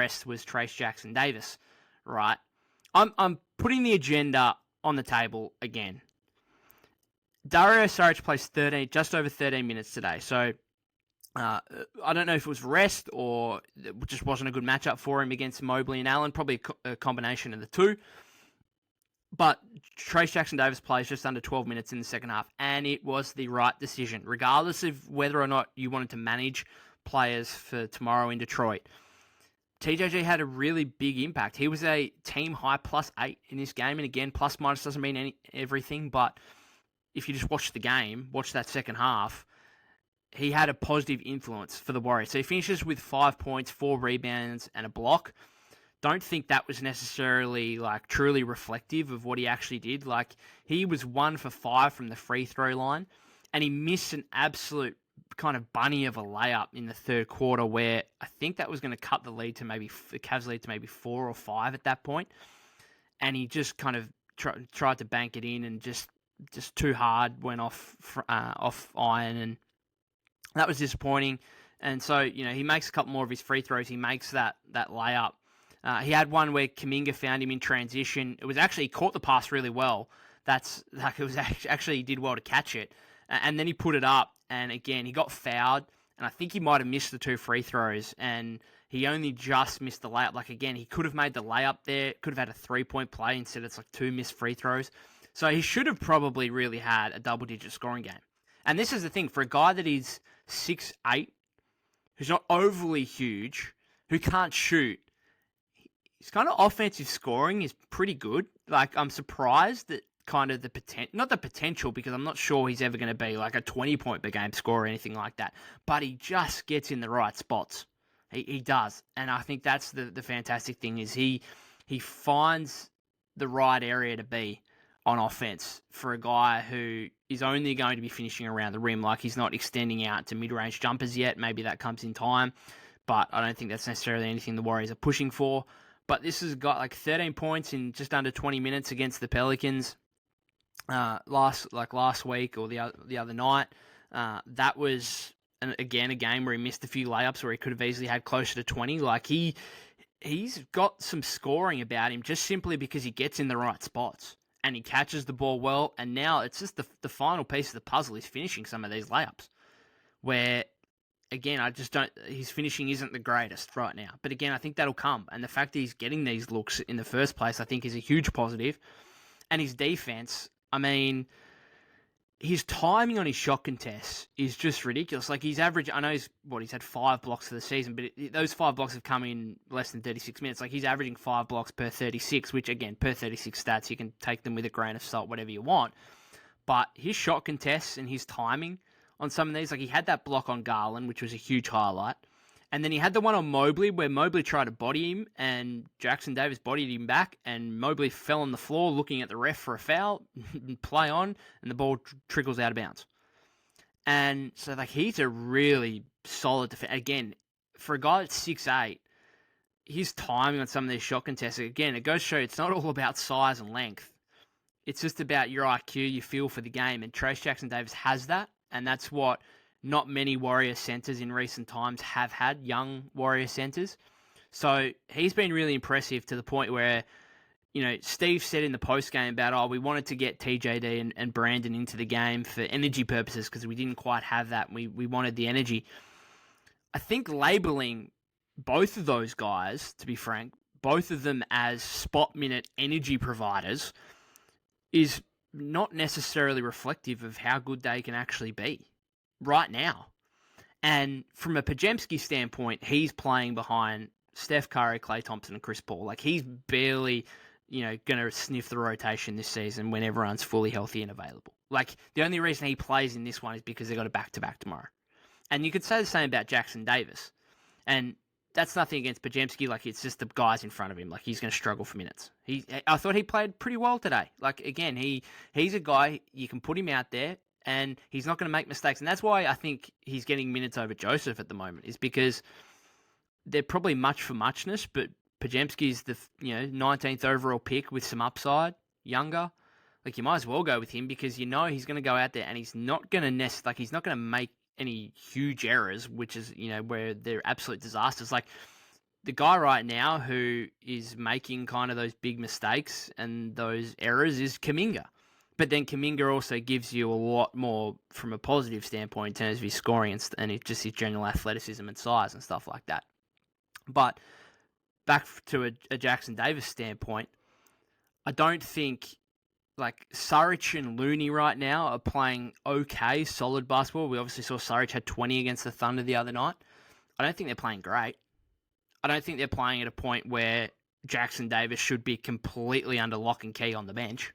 rest was Trayce Jackson-Davis, right? I'm putting the agenda on the table again. Dario Saric plays just over 13 minutes today, so I don't know if it was rest or it just wasn't a good matchup for him against Mobley and Allen, probably a combination of the two. But Trayce Jackson-Davis plays just under 12 minutes in the second half, and it was the right decision, regardless of whether or not you wanted to manage players for tomorrow in Detroit. TJG had a really big impact. He was a team high +8 in this game, and again, plus minus doesn't mean everything, but if you just watch the game, watch that second half, he had a positive influence for the Warriors. So he finishes with 5 points, 4 rebounds, and a block. Don't think that was necessarily truly reflective of what he actually did. He was 1 for 5 from the free throw line, and he missed an absolute kind of bunny of a layup in the third quarter where I think that was going to cut the lead to the Cavs lead to maybe 4 or 5 at that point. And he just kind of tried to bank it in and just too hard, went off iron, and that was disappointing. And so, he makes a couple more of his free throws. He makes that layup. He had one where Kuminga found him in transition. It was actually, he caught the pass really well. It was actually, he did well to catch it. And then he put it up, and again, he got fouled, and I think he might have missed the 2 free throws, and he only just missed the layup. Again, he could have made the layup there, could have had a 3-point play, instead it's 2 missed free throws. So he should have probably really had a double-digit scoring game. And this is the thing, for a guy that is 6'8", who's not overly huge, who can't shoot, his kind of offensive scoring is pretty good. I'm surprised that kind of not the potential, because I'm not sure he's ever going to be a 20-point per game scorer or anything like that, but he just gets in the right spots. He does. And I think that's the fantastic thing, is he finds the right area to be on offense for a guy who is only going to be finishing around the rim. He's not extending out to mid-range jumpers yet. Maybe that comes in time, but I don't think that's necessarily anything the Warriors are pushing for. But this has got 13 points in just under 20 minutes against the Pelicans last week or the other night. That was, again, a game where he missed a few layups where he could have easily had closer to 20. He's got some scoring about him just simply because he gets in the right spots and he catches the ball well. And now it's just the final piece of the puzzle is finishing some of these layups where, again, his finishing isn't the greatest right now. But again, I think that'll come. And the fact that he's getting these looks in the first place, I think, is a huge positive. And his defense, his timing on his shot contests is just ridiculous. He's average, I know he's had 5 blocks for the season, but those 5 blocks have come in less than 36 minutes. He's averaging 5 blocks per 36, which, again, per 36 stats, you can take them with a grain of salt, whatever you want. But his shot contests and his timing on some of these, he had that block on Garland, which was a huge highlight. And then he had the one on Mobley where Mobley tried to body him and Jackson-Davis bodied him back, and Mobley fell on the floor looking at the ref for a foul, play on, and the ball trickles out of bounds. And so he's a really solid defender. Again, for a guy that's 6'8", his timing on some of these shot contests, again, it goes to show it's not all about size and length. It's just about your IQ, your feel for the game, and Trayce Jackson-Davis has that, and that's what not many Warrior centers in recent times have had, young Warrior centers. So he's been really impressive to the point where, Steve said in the postgame about, we wanted to get TJD and Brandon into the game for energy purposes because we didn't quite have that. We wanted the energy. I think labeling both of those guys, to be frank, both of them as spot minute energy providers is not necessarily reflective of how good they can actually be right now. And from a Podziemski standpoint, he's playing behind Steph Curry, Klay Thompson, and Chris Paul. He's barely, going to sniff the rotation this season when everyone's fully healthy and available. The only reason he plays in this one is because they got a back-to-back tomorrow. And you could say the same about Jackson-Davis. And that's nothing against Podziemski. It's just the guys in front of him. He's going to struggle for minutes. I thought he played pretty well today. Again, he's a guy, you can put him out there, and he's not going to make mistakes. And that's why I think he's getting minutes over Joseph at the moment, is because they're probably much for muchness, but Podziemski's the 19th overall pick with some upside, younger. You might as well go with him because he's going to go out there and he's not going to he's not going to make any huge errors, which is, where they're absolute disasters. the guy right now who is making kind of those big mistakes and those errors is Kuminga. But then Kuminga also gives you a lot more from a positive standpoint in terms of his scoring and just his general athleticism and size and stuff like that. But back to a Jackson-Davis standpoint, I don't think like Saric and Looney right now are playing okay, solid basketball. We obviously saw Saric had 20 against the Thunder the other night. I don't think they're playing great. I don't think they're playing at a point where Jackson-Davis should be completely under lock and key on the bench.